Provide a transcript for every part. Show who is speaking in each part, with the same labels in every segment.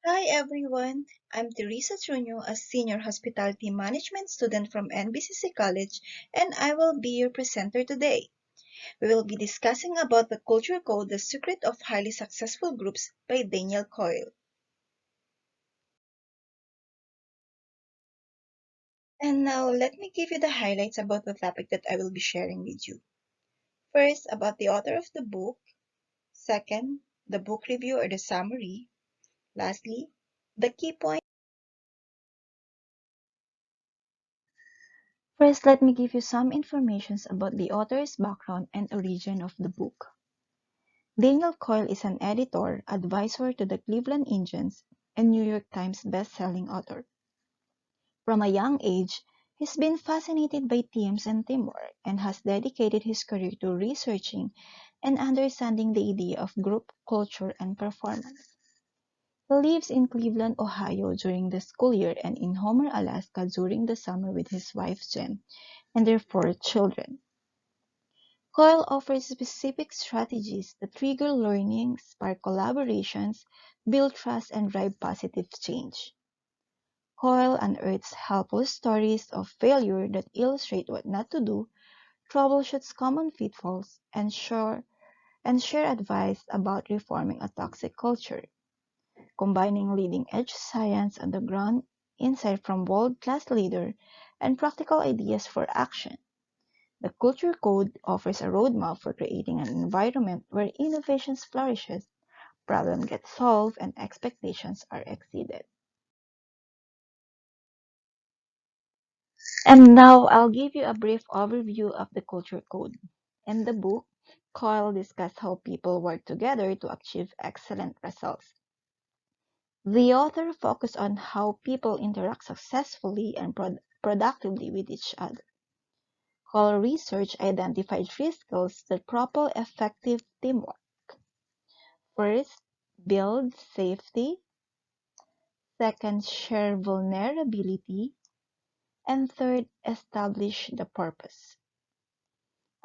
Speaker 1: Hi everyone, I'm Theresa, a senior hospitality management student from NBCC College, and I will be your presenter today. We will be discussing about the Culture Code, The Secret of Highly Successful Groups by Daniel Coyle. And now let me give you the highlights about the topic that I will be sharing with you. First, about the author of the book. Second, the book review or the summary. Lastly, the key points. First, let me give you some information about the author's background and origin of the book. Daniel Coyle is an editor, advisor to the Cleveland Indians, and New York Times best-selling author. From a young age, he's been fascinated by teams and teamwork and has dedicated his career to researching and understanding the idea of group culture and performance. He lives in Cleveland, Ohio during the school year and in Homer, Alaska during the summer with his wife Jen and their four children. Coyle offers specific strategies that trigger learning, spark collaborations, build trust, and drive positive change. Coyle unearths helpful stories of failure that illustrate what not to do, troubleshoots common pitfalls, and share advice about reforming a toxic culture, combining leading-edge science on the ground, insight from world-class leaders, and practical ideas for action. The Culture Code offers a roadmap for creating an environment where innovation flourishes, problems get solved, and expectations are exceeded. And now I'll give you a brief overview of the Culture Code. In the book, Coyle discusses how people work together to achieve excellent results. The author focused on how people interact successfully and productively with each other. Coyle research identified three skills that propel effective teamwork. First, build safety. Second, share vulnerability. And third, establish the purpose.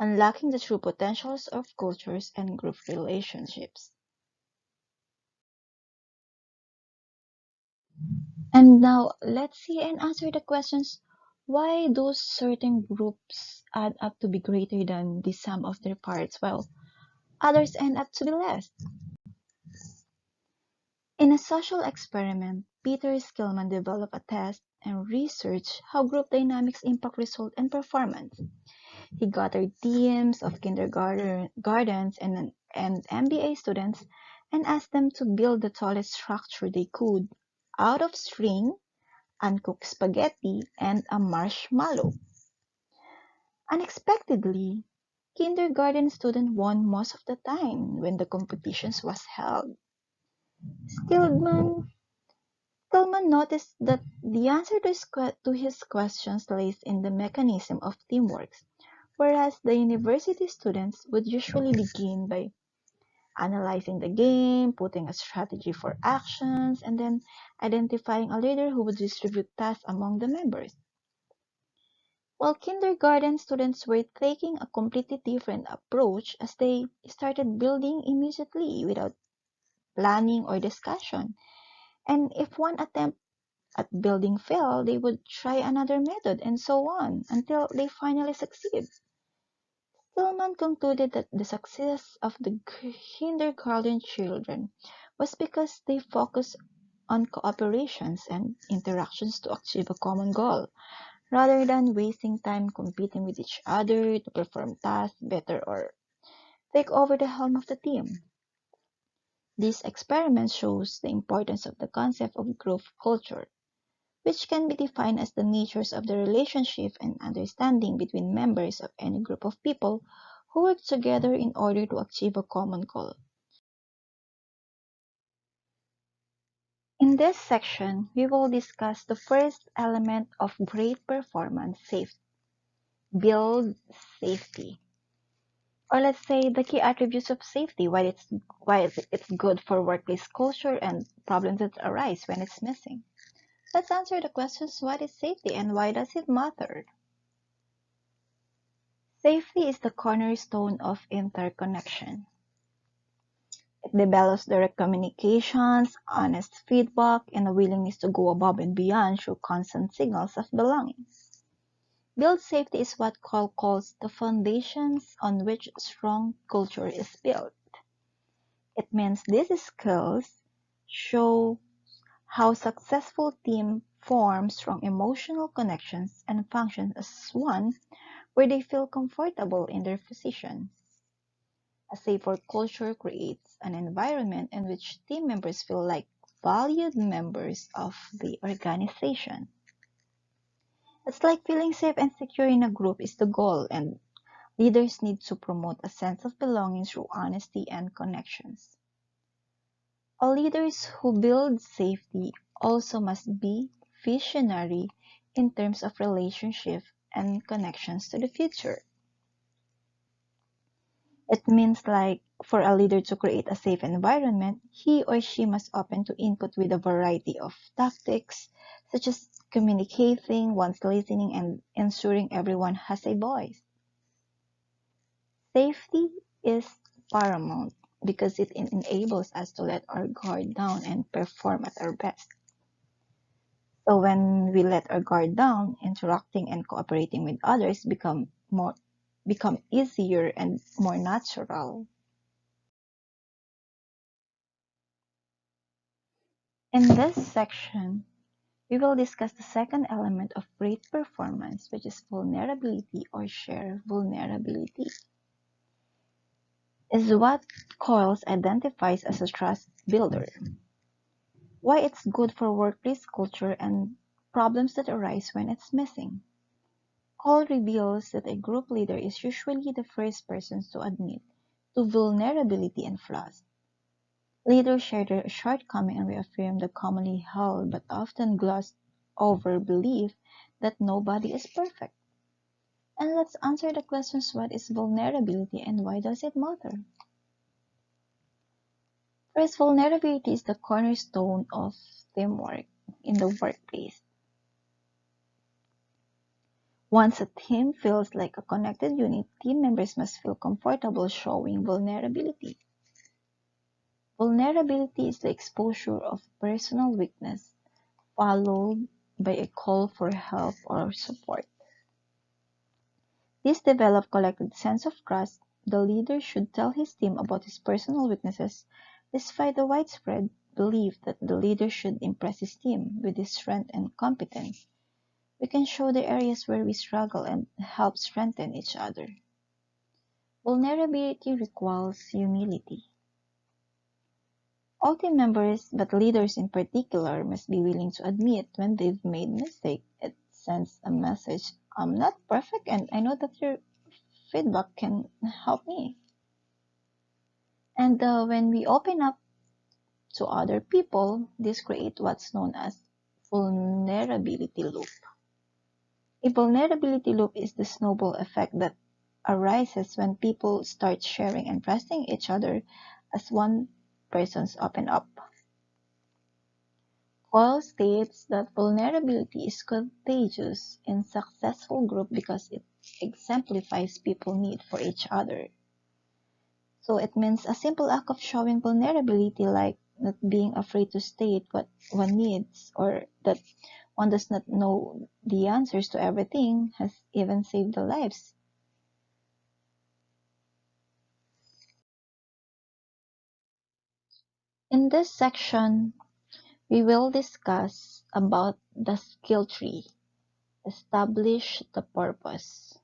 Speaker 1: Unlocking the true potentials of cultures and group relationships. And now let's see and answer the questions. Why do certain groups add up to be greater than the sum of their parts while others end up to be less? In a social experiment, Peter Skillman developed a test and researched how group dynamics impact result and performance. He gathered teams of kindergartens and MBA students and asked them to build the tallest structure they could out of string, uncooked spaghetti, and a marshmallow. Unexpectedly, kindergarten students won most of the time when the competitions was held. Stillman Stillman noticed that the answer to his questions lays in the mechanism of teamwork, whereas the university students would usually begin by analyzing the game, putting a strategy for actions, and then identifying a leader who would distribute tasks among the members. While kindergarten students were taking a completely different approach as they started building immediately without planning or discussion. And if one attempt at building failed, they would try another method and so on until they finally succeed. Stillman concluded that the success of the kindergarten children was because they focused on cooperations and interactions to achieve a common goal, rather than wasting time competing with each other to perform tasks better or take over the helm of the team. This experiment shows the importance of the concept of group culture, which can be defined as the natures of the relationship and understanding between members of any group of people who work together in order to achieve a common goal. In this section, we will discuss the first element of great performance safety. Build safety. Or let's say the key attributes of safety, why it's good for workplace culture and problems that arise when it's missing. Let's answer the questions: what is safety and why does it matter? Safety is the cornerstone of interconnection. It develops direct communications, honest feedback, and a willingness to go above and beyond through constant signals of belonging. Build safety is what Coyle calls the foundations on which strong culture is built. It means these skills show how successful teams form strong emotional connections and function as one where they feel comfortable in their position. A safer culture creates an environment in which team members feel like valued members of the organization. It's like feeling safe and secure in a group is the goal, and leaders need to promote a sense of belonging through honesty and connections. All leaders who build safety also must be visionary in terms of relationship and connections to the future. It means like for a leader to create a safe environment, he or she must open to input with a variety of tactics, such as communicating, one's listening, and ensuring everyone has a voice. Safety is paramount because it enables us to let our guard down and perform at our best. So when we let our guard down, interacting and cooperating with others become easier and more natural. In this section, we will discuss the second element of great performance, which is vulnerability or share vulnerability. Is what Coils identifies as a trust builder. Why it's good for workplace culture and problems that arise when it's missing. Cole reveals that a group leader is usually the first person to admit to vulnerability and flaws. Leaders share their shortcomings and reaffirm the commonly held but often glossed over belief that nobody is perfect. And let's answer the questions: what is vulnerability and why does it matter? First, vulnerability is the cornerstone of teamwork in the workplace. Once a team feels like a connected unit, team members must feel comfortable showing vulnerability. Vulnerability is the exposure of personal weakness, followed by a call for help or support. This develops collective sense of trust. The leader should tell his team about his personal weaknesses, despite the widespread belief that the leader should impress his team with his strength and competence. We can show the areas where we struggle and help strengthen each other. Vulnerability requires humility. All team members, but leaders in particular, must be willing to admit when they've made mistakes. It sends a message: I'm not perfect and I know that your feedback can help me. And when we open up to other people, this creates what's known as vulnerability loop. A vulnerability loop is the snowball effect that arises when people start sharing and trusting each other as one person's open up. Coyle states that vulnerability is contagious in successful group because it exemplifies people's need for each other. So it means a simple act of showing vulnerability, like not being afraid to state what one needs or that one does not know the answers to everything, has even saved the lives. In this section, we will discuss about the skill tree. Establish the purpose.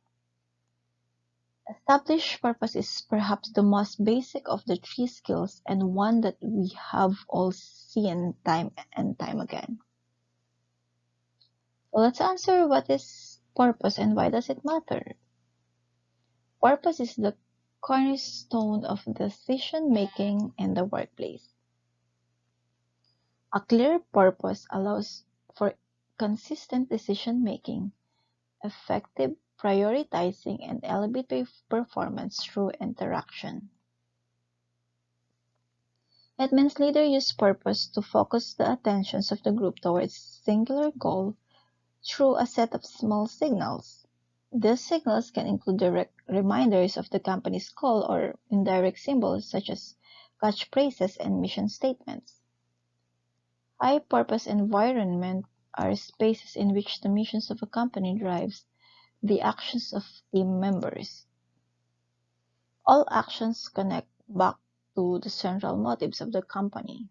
Speaker 1: Establish purpose is perhaps the most basic of the three skills and one that we have all seen time and time again. So let's answer: what is purpose and why does it matter? Purpose is the cornerstone of decision making in the workplace. A clear purpose allows for consistent decision making, effective prioritizing, and elevated performance through interaction. It means leaders use purpose to focus the attentions of the group towards singular goal through a set of small signals. These signals can include direct reminders of the company's goal or indirect symbols such as catchphrases, and mission statements. High-purpose environments are spaces in which the missions of a company drives the actions of team members. All actions connect back to the central motives of the company.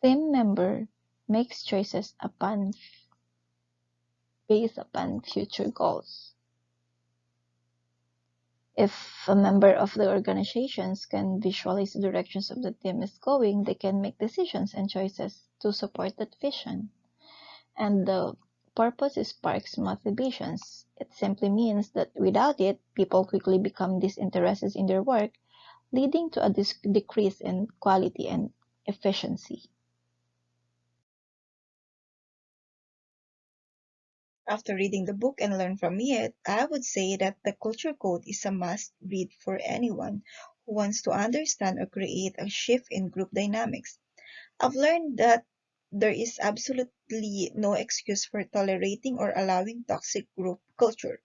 Speaker 1: Team member makes choices based upon future goals. If a member of the organizations can visualize the directions of the team is going, they can make decisions and choices to support that vision. And the purpose sparks motivations. It simply means that without it, people quickly become disinterested in their work, leading to a decrease in quality and efficiency.
Speaker 2: After reading the book and learn from it, I would say that the Culture Code is a must read for anyone who wants to understand or create a shift in group dynamics. I've learned that there is absolutely no excuse for tolerating or allowing toxic group culture.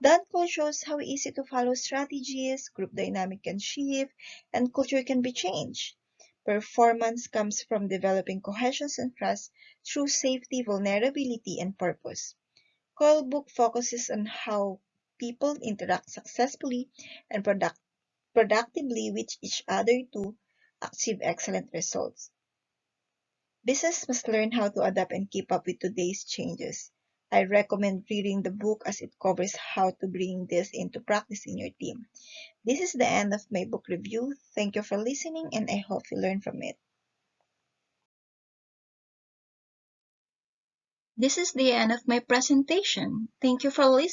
Speaker 2: That quote shows how easy to follow strategies, group dynamic can shift, and culture can be changed. Performance comes from developing cohesion and trust through safety, vulnerability, and purpose. Coyle book focuses on how people interact successfully and productively with each other to achieve excellent results. Business must learn how to adapt and keep up with today's changes. I recommend reading the book as it covers how to bring this into practice in your team. This is the end of my book review. Thank you for listening, and I hope you learn from it.
Speaker 1: This is the end of my presentation. Thank you for listening.